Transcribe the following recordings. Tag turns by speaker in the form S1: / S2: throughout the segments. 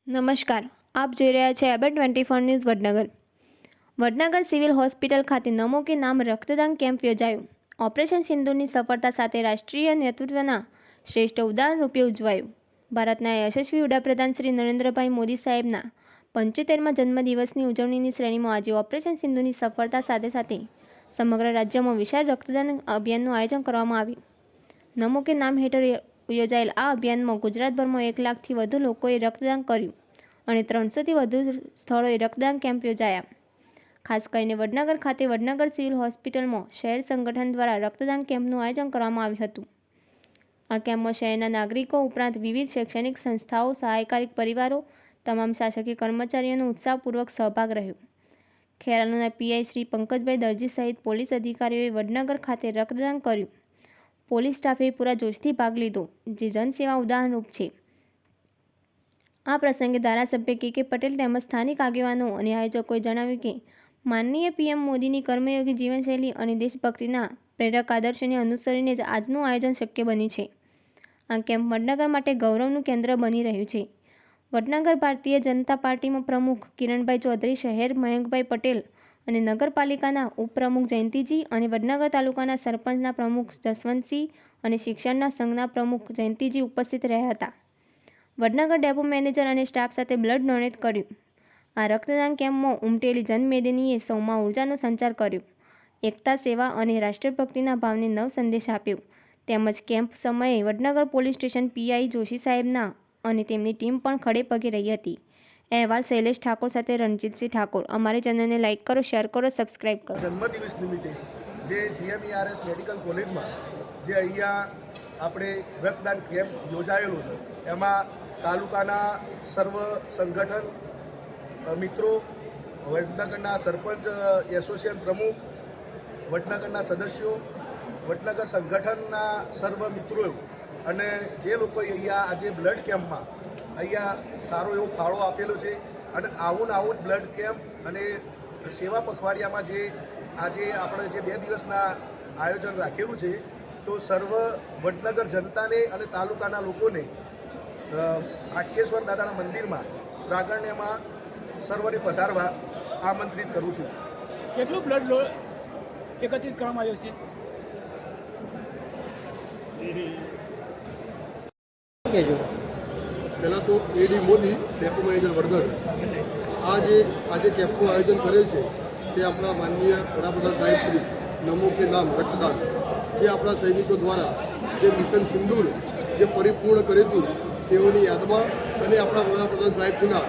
S1: નમસ્કાર, આપ જોઈ રહ્યા છો એબન 24 news Vadnagar. Vadnagar civil hospital ખાતે નમો કે નામ રક્તદાન કેમ્પ યોજાયો. ઓપરેશન સિંદૂરની સફળતા સાથે રાષ્ટ્રીય નેતૃત્વના શ્રેષ્ઠ ઉદાહરણ રૂપે ઉજવાયું. ભારતના યશસ્વી વડાપ્રધાન શ્રી નરેન્દ્રભાઈ મોદી સાહેબના 75મા જન્મદિવસની ઉજવણીની શ્રેણીમાં આજે ઓપરેશન સિંદૂરની સફળતા સાથે સાથે સમગ્ર રાજ્યમાં વિશાળ રક્તદાન અભિયાનનું આયોજન કરવામાં આવ્યું. નમો કે નામ હેઠળ યોજાયેલ આ અભિયાનમાં ગુજરાતભરમાં 1 લાખથી વધુ લોકોએ રક્તદાન કર્યું અને 300થી વધુ સ્થળોએ રક્તદાન કેમ્પ યોજાયા. ખાસ કરીને વડનગર ખાતે વડનગર સિવિલ હોસ્પિટલમાં શહેર સંગઠન દ્વારા રક્તદાન કેમ્પનું આયોજન કરવામાં આવ્યું હતું. આ કેમ્પમાં શહેરના નાગરિકો ઉપરાંત વિવિધ શૈક્ષણિક સંસ્થાઓ, સહાયકારી પરિવારો, તમામ શાસકીય કર્મચારીઓનો ઉત્સાહપૂર્વક સહભાગ રહ્યો. ખેરાલુના પીઆઈ શ્રી પંકજભાઈ દરજી સહિત પોલીસ અધિકારીઓએ વડનગર ખાતે રક્તદાન કર્યું. પોલીસ સ્ટાફે પૂરા જોશથી ભાગ લીધો, જે જનસેવા ઉદાહરણરૂપ છે. આ પ્રસંગે ધારાસભ્ય કે પટેલ તેમજ સ્થાનિક આગેવાનો અને આયોજકોએ જણાવ્યું કે માનનીય પીએમ મોદીની કર્મયોગી જીવનશૈલી અને દેશભક્તિના પ્રેરક આદર્શોને અનુસરીને જ આજનું આયોજન શક્ય બન્યું છે. આ કેમ્પ વડનગર માટે ગૌરવનું કેન્દ્ર બની રહ્યું છે. વડનગર ભારતીય જનતા પાર્ટીમાં પ્રમુખ કિરણભાઈ ચૌધરી, શહેર મયંકભાઈ પટેલ અને નગરપાલિકાના ઉપપ્રમુખ જયંતિજી અને વડનગર તાલુકાના સરપંચના પ્રમુખ જસવંતસિંહ અને શિક્ષણના સંઘના પ્રમુખ જયંતિજી ઉપસ્થિત રહ્યા હતા. વડનગર ડેપો મેનેજર અને સ્ટાફ સાથે બ્લડ ડોનેટ કર્યું. આ રક્તદાન કેમ્પમાં ઉમટેલી જનમેદનીએ સૌમાં ઉર્જાનો સંચાર કર્યો, એકતા, સેવા અને રાષ્ટ્રભક્તિના ભાવને નવ સંદેશ આપ્યો. તેમજ કેમ્પ સમયે Vadnagar police station PI Joshi સાહેબના અને તેમની ટીમ પણ ખડે પગે રહી હતી. અહેવાલ શૈલેષ ઠાકોર સાથે રણજીતસિંહ ઠાકોર. અમારી ચેનલને લાઇક કરો, શેર કરો, સબસ્ક્રાઇબ કરો.
S2: જન્મદિવસ નિમિત્તે જે GMERS મેડિકલ કોલેજમાં જે અહીંયા આપણે રક્તદાન કેમ્પ યોજાયેલો છે, એમાં તાલુકાના સર્વ સંગઠન મિત્રો, વડનગરના સરપંચ એસોસિએશન પ્રમુખ, વડનગરના સદસ્યો, વડનગર સંગઠનના સર્વ મિત્રો અને જે લોકોએ અહીંયા આજે બ્લડ કેમ્પમાં અહીંયા સારો એવો ફાળો આપેલો છે અને આવું બ્લડ કેમ્પ અને સેવા પખવાડિયામાં જે આજે આપણે જે 2 દિવસના આયોજન રાખેલું છે, તો સર્વ વડનગર જનતાને અને તાલુકાના લોકોને આટકેશ્વર દાદાના મંદિરમાં પ્રાંગણ્યમાં સર્વને પધારવા આમંત્રિત કરું છું.
S3: કેટલું બ્લડ એકત્રિત કરવામાં આવ્યું છે?
S4: પહેલાં તો એડી મોદી, ડેપો મેનેજર વડનગર, આજે કેમ્પનું આયોજન કરેલ છે તે આપણા માનનીય વડાપ્રધાન સાહેબ શ્રી નમો કે નામ રક્તદાન, જે આપણા સૈનિકો દ્વારા જે મિશન સિંદૂર જે પરિપૂર્ણ કર્યું હતું તેઓની યાદમાં અને આપણા વડાપ્રધાન સાહેબશ્રીના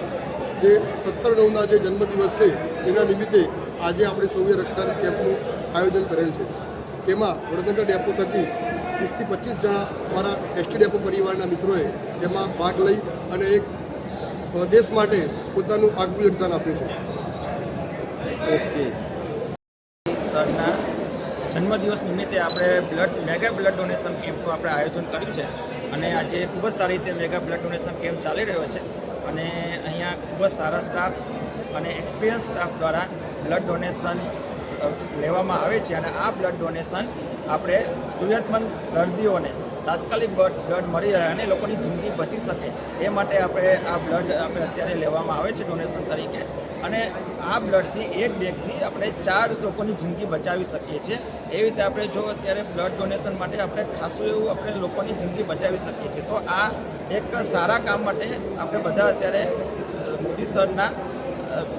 S4: જે 17/9ના જે જન્મદિવસ છે તેના નિમિત્તે આજે આપણે સૌએ રક્તદાન કેમ્પનું આયોજન કરેલ છે. તેમાં વડનગર ડેપો થકી 20થી 25 જણા અમારા એસટી ડેપો પરિવારના મિત્રોએ તેમાં ભાગ લઈ અને એક દેશ માટે પોતાનું આગવું યોગદાન આપ્યું છે.
S3: ઓકે. સરના જન્મદિવસ નિમિત્તે આપણે મેગા બ્લડ ડોનેશન કેમ્પનું આપણે આયોજન કર્યું છે અને આજે ખૂબ જ સારી રીતે મેગા બ્લડ ડોનેશન કેમ્પ ચાલી રહ્યો છે અને અહીંયા ખૂબ જ સારા સ્ટાફ અને એક્સપિરિયન્સ સ્ટાફ દ્વારા બ્લડ ડોનેશન લેવામાં આવે છે અને આ બ્લડ ડોનેશન આપણે જરૂરિયાતમંદ દર્દીઓને તાત્કાલિક બ્લડ મળી રહે અને લોકોની જિંદગી બચી શકે એ માટે આપણે આ બ્લડ આપણે અત્યારે લેવામાં આવે છે ડોનેશન તરીકે અને આ બ્લડથી એક બેગથી આપણે 4 લોકોની જિંદગી બચાવી શકીએ છીએ. એવી રીતે આપણે જો અત્યારે બ્લડ ડોનેશન માટે આપણે ખાસું એવું આપણે લોકોની જિંદગી બચાવી શકીએ છીએ. તો આ એક સારા કામ માટે આપણે બધા અત્યારે મોદી સરના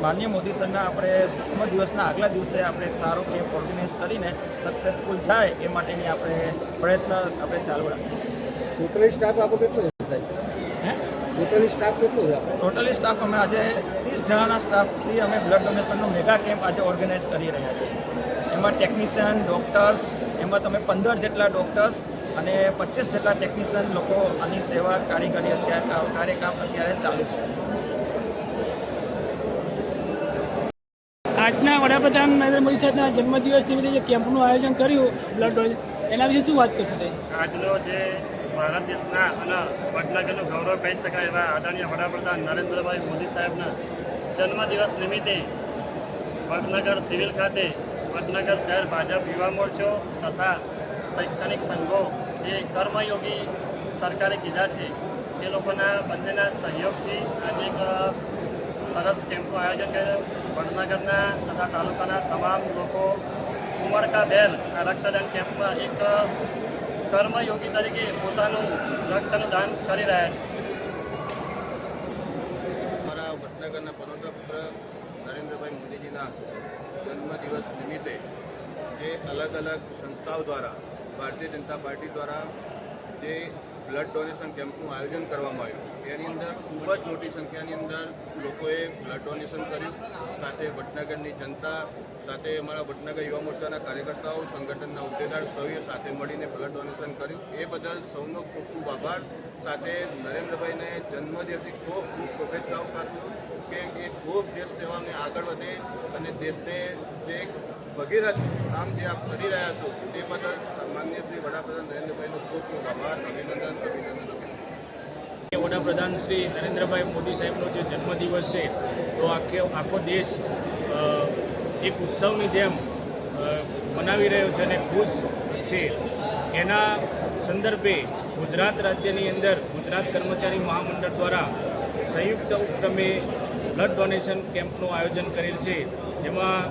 S3: માનનીય મોદી સરના આપણે જન્મદિવસના આગલા દિવસે આપણે એક સારો કેમ્પ ઓર્ગેનાઇઝ કરીને સક્સેસફુલ જાય એ માટેની આપણે પ્રયત્ન આપણે ચાલુ રાખીએ છીએ.
S5: ટોટલી સ્ટાફ આપો કેટલો છે સાહેબ? ટોટલી સ્ટાફ કેટલો છે?
S3: ટોટલી સ્ટાફ અમે આજે 30 જણાના સ્ટાફથી અમે બ્લડ ડોનેશનનો મેગા કેમ્પ આજે ઓર્ગેનાઇઝ કરી રહ્યા છીએ. એમાં ટેકનિશિયન, ડૉક્ટર્સ, એમાં તમે 15 જેટલા ડૉક્ટર્સ અને 25 જેટલા ટેકનિશિયન લોકો આની સેવા કારીગરી કાર્યકામ અત્યારે ચાલુ છે.
S5: આજના વડાપ્રધાન નરેન્દ્ર મોદી સાહેબના જન્મદિવસ નિમિત્તે જે કેમ્પનું આયોજન કર્યું બ્લડ ડોનેશન, એના વિશે શું વાત કરશો?
S6: આજનો જે ભારત દેશના અને વડનગરનું ગૌરવ કહી શકાય એવા આદરણીય વડાપ્રધાન નરેન્દ્રભાઈ મોદી સાહેબના જન્મદિવસ નિમિત્તે વડનગર સિવિલ ખાતે વડનગર શહેર ભાજપ યુવા મોરચો તથા શૈક્ષણિક સંઘો જે કર્મયોગી સરકારે કીધા છે એ લોકોના બંનેના સહયોગથી આજે એક સરસ કેમ્પનું આયોજન કર્યું. વડનગરના તથા તાલુકાના તમામ લોકો ઉમરકાભેર આ રક્તદાન કેમ્પમાં એક કર્મયોગી તરીકે પોતાનું રક્તનું દાન કરી રહ્યા છે.
S7: અમારા વડનગરના પનોતર નરેન્દ્રભાઈ મોદીજીના જન્મદિવસ નિમિત્તે જે અલગ અલગ સંસ્થાઓ દ્વારા ભારતીય જનતા પાર્ટી દ્વારા જે બ્લડ ડોનેશન કેમ્પનું આયોજન કરવામાં આવ્યું એની અંદર ખૂબ જ મોટી સંખ્યાની અંદર લોકોએ બ્લડ ડોનેશન કર્યું. સાથે વડનગરની જનતા સાથે અમારા વડનગર યુવા મોરચાના કાર્યકર્તાઓ સંગઠનના હોદ્દેદાર સૌએ સાથે મળીને બ્લડ ડોનેશન કર્યું. એ બદલ સૌનો ખૂબ ખૂબ આભાર. સાથે નરેન્દ્રભાઈને જન્મદિવસની ખૂબ ખૂબ શુભેચ્છાઓ પાઠવું કે એ ખૂબ દેશ સેવામાં આગળ વધે અને દેશને જે ભગીરથ કામ જે આપ કરી રહ્યા છો તે બદલ માનનીય શ્રી વડાપ્રધાન નરેન્દ્રભાઈનો ખૂબ ખૂબ આભાર. અભિનંદન.
S8: વડાપ્રધાન શ્રી નરેન્દ્રભાઈ મોદી સાહેબનો જે જન્મદિવસ છે તો આખો દેશ એક ઉત્સવની જેમ મનાવી રહ્યો છે અને ખુશ છે. એના સંદર્ભે ગુજરાત રાજ્યની અંદર ગુજરાત કર્મચારી મહામંડળ દ્વારા સંયુક્ત ઉપક્રમે બ્લડ ડોનેશન કેમ્પનું આયોજન કરેલ છે. જેમાં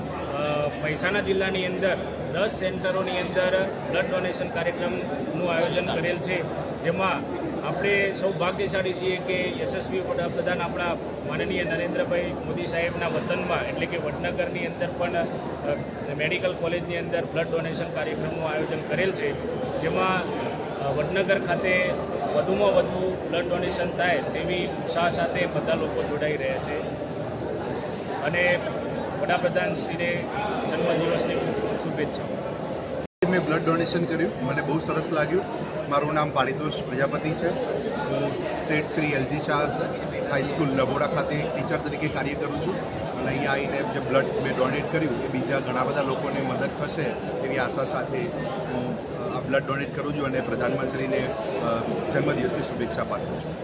S8: મહેસાણા જિલ્લાની અંદર 10 સેન્ટરોની અંદર બ્લડ ડોનેશન કાર્યક્રમનું આયોજન કરેલ છે. જેમાં આપણે સૌ ભાગ્યશાળી છીએ કે યશસ્વી વડાપ્રધાન આપણા માનનીય નરેન્દ્રભાઈ મોદી સાહેબના વતનમાં એટલે કે વડનગરની અંદર પણ મેડિકલ કોલેજની અંદર બ્લડ ડોનેશન કાર્યક્રમનું આયોજન કરેલ છે. જેમાં વડનગર ખાતે વધુમાં વધુ બ્લડ ડોનેશન થાય તેવી ઉત્સાહ સાથે બધા લોકો જોડાઈ રહ્યા છે અને વડાપ્રધાનશ્રીને જન્મદિવસની ખૂબ ખૂબ શુભેચ્છાઓ.
S9: મેં બ્લડ ડોનેશન કર્યું, મને બહુ સરસ લાગ્યું. મારું નામ પારિતોષ પ્રજાપતિ છે. હું શેઠ શ્રી એલજી શાહ હાઈસ્કૂલ લબોડા ખાતે ટીચર તરીકે કાર્ય કરું છું અને અહીંયા આવીને જે બ્લડ મેં ડોનેટ કર્યું એ બીજા ઘણા બધા લોકોને મદદ થશે એવી આશા સાથે હું આ બ્લડ ડોનેટ કરું છું અને પ્રધાનમંત્રીને જન્મદિવસની શુભેચ્છા પાઠવું છું.